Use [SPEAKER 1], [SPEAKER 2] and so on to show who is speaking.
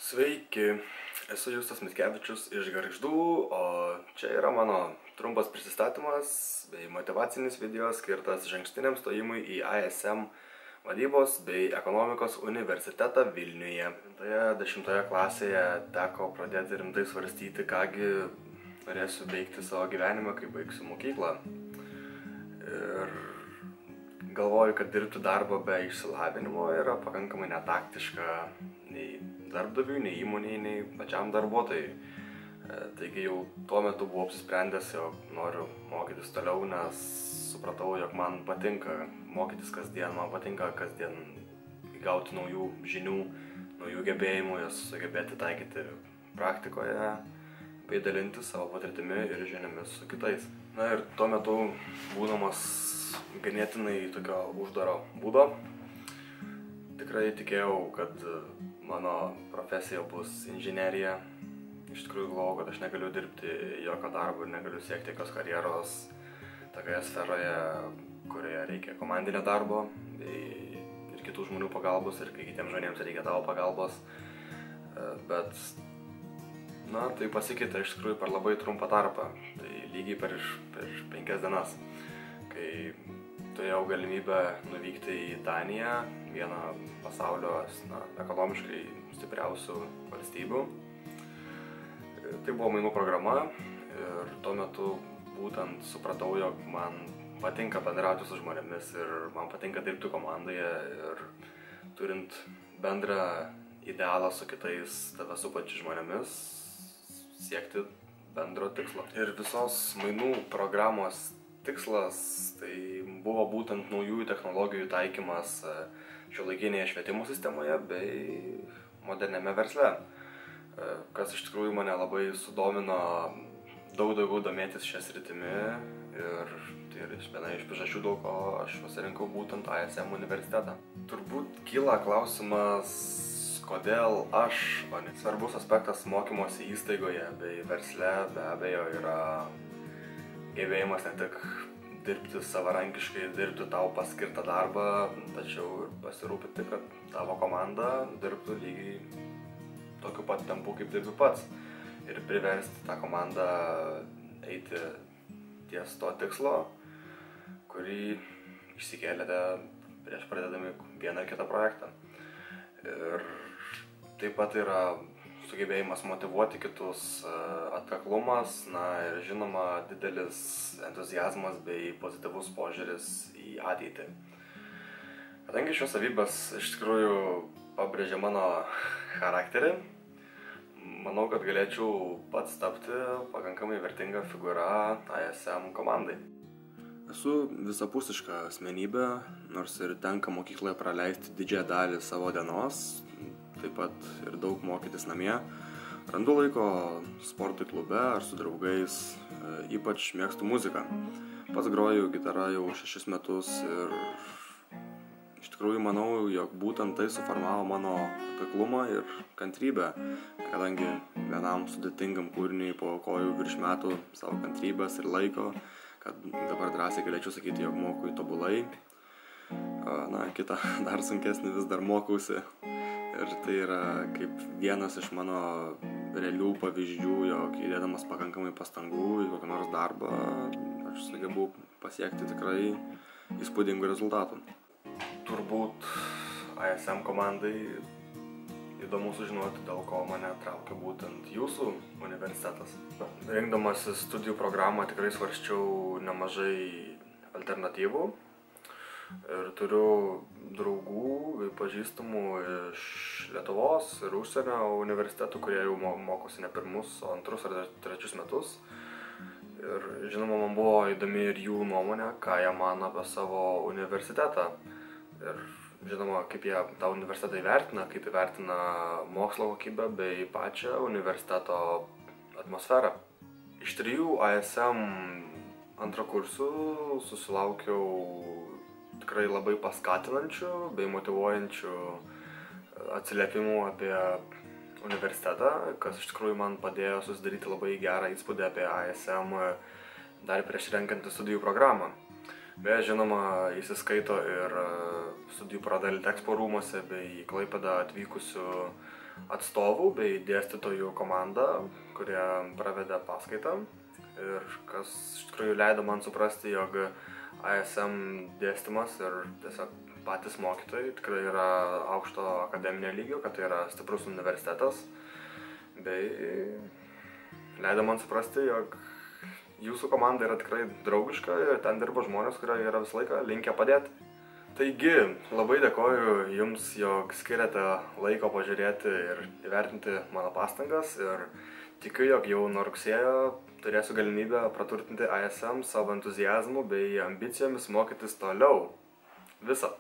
[SPEAKER 1] Sveiki, esu Justas Mitkevičius iš Gargždų, o čia yra mano trumpas prisistatymas bei motyvacinis video skirtas išankstiniam stojimui į ISM vadybos bei ekonomikos universitetą Vilniuje. 10 klasėje teko pradėti rimtai svarstyti, kągi norėsiu veikti savo gyvenimą, kai baigsiu mokyklą. Ir galvoju, kad dirbti darbą be išsilavinimo yra pakankamai netaktiška nei darbdaviui, nei įmonei, nei pačiam darbuotojui. Taigi jau tuo metu buvau apsisprendęs, jog noriu mokytis toliau, nes supratau, jog man patinka mokytis kasdien, man patinka kasdien įgauti naujų žinių, naujų gebėjimų, jas sugebėti taikyti praktikoje, bei dalinti savo patirtimi ir žiniomis su kitais. Na ir tuo metu, būdamas ganėtinai tokio uždaro būdo, tikrai tikėjau, kad mano profesija bus inžinerija. Iš tikrųjų galvojau, kad aš negaliu dirbti jokio darbo ir negaliu siekti jokios karjeros tokioje sferoje, kurioje reikia komandinio darbo ir kitų žmonių pagalbos, ir kai kitiems žmonėms reikia tavo pagalbos. Bet, tai pasikeitė iš tikrųjų per labai trumpą tarpą. Tai lygiai per 5 dienas, kai turėjau galimybę nuvykti į Daniją, vieną pasaulio ekonomiškai stipriausių valstybių. Tai buvo mainų programa ir tuo metu būtent supratau, jog man patinka bendrauti su žmonėmis ir man patinka dirbti komandoje ir turint bendrą idealą su kitais tave supančiais žmonėmis siekti bendro tikslo. Ir visos mainų programos tikslas tai buvo būtent naujųjų technologijų taikymas šiuolaikinėje švietimo sistemoje bei moderniame versle, kas iš tikrųjų mane labai sudomino daug daugiau domėtis šią sritimi ir tai yra viena iš priežasčių, dėl ko aš pasirinkau būtent ISM universitetą. Turbūt kyla klausimas, kodėl aš, o net svarbus aspektas mokymosi įstaigoje bei versle be abejo yra gebėjimas ne tik dirbti savarankiškai, dirbti tau paskirtą darbą, tačiau ir pasirūpinti, kad tavo komanda dirbtų lygiai tokiu pat tempu, kaip dirbi pats. Ir priversti tą komandą eiti ties to tikslo, kurį išsikėlėte prieš pradėdami vieną ar kitą projektą. Ir taip pat yra sugebėjimas motyvuoti kitus, atkaklumas, ir žinoma didelis entuziazmas bei pozityvus požiūris į ateitį. Kadangi šios savybės iš tikrųjų pabrėžia mano charakterį, manau, kad galėčiau pats tapti pakankamai vertinga figūra ISM komandai. Esu visapusiška asmenybė, nors ir tenka mokykloje praleisti didžiąją dalį savo dienos, taip pat ir daug mokytis namie. Randu laiko sportui klube ar su draugais, ypač mėgstu muziką. Pats groju gitarą jau 6 metus ir iš tikrųjų manau, jog būtent tai suformavo mano atkaklumą ir kantrybę, kadangi vienam sudėtingam kūriniui paaukoju virš metų savo kantrybės ir laiko, kad dabar drąsiai galėčiau sakyti, jog moku tobulai. Kitą dar sunkesnį vis dar mokausi. Ir tai yra kaip vienas iš mano realių pavyzdžių, jog įdėdamas pakankamai pastangų į kokį nors darbą, aš sugebu pasiekti tikrai įspūdingų rezultatų. Turbūt ISM komandai įdomu sužinoti, dėl ko mane traukia būtent jūsų universitetas. Rinkdamasis studijų programą tikrai svarsčiau nemažai alternatyvų ir turiu draugų bei pažįstamų iš Lietuvos ir užsienio universitetų, kurie jau mokosi ne pirmus, o antrus ar trečius metus. Ir žinoma, man buvo įdomi ir jų nuomonė, ką jie mano apie savo universitetą. Ir žinoma, kaip jie tą universitetą įvertina, kaip įvertina mokslo kokybę bei pačią universiteto atmosferą. Iš 3 ISM antrakursių susilaukiau tikrai labai paskatinančių bei motyvuojančių atsiliepimų apie universitetą, kas iš tikrųjų man padėjo susidaryti labai gerą įspūdį apie ISM dar prieš renkantis studijų programą. Beje, žinoma, įsiskaito ir studijų pradėlį Litexpo rūmuose bei į Klaipėdą atvykusių atstovų bei dėstytojų komandą, kurie pravedė paskaitą. Ir kas iš tikrųjų leido man suprasti, jog ISM dėstymas ir tiesiog patys mokytojai tikrai yra aukšto akademinio lygio, kad tai yra stiprus universitetas. Bei leido man suprasti, jog jūsų komanda yra tikrai draugiška ir ten dirba žmonės, kurie yra visą laiką linkę padėti. Taigi, labai dėkoju Jums, jog skiriate laiko pažiūrėti ir įvertinti mano pastangas ir tikiu, jog jau nuo rugsėjo turėsiu galimybę praturtinti ISM savo entuziazmu bei ambicijomis mokytis toliau. Visa.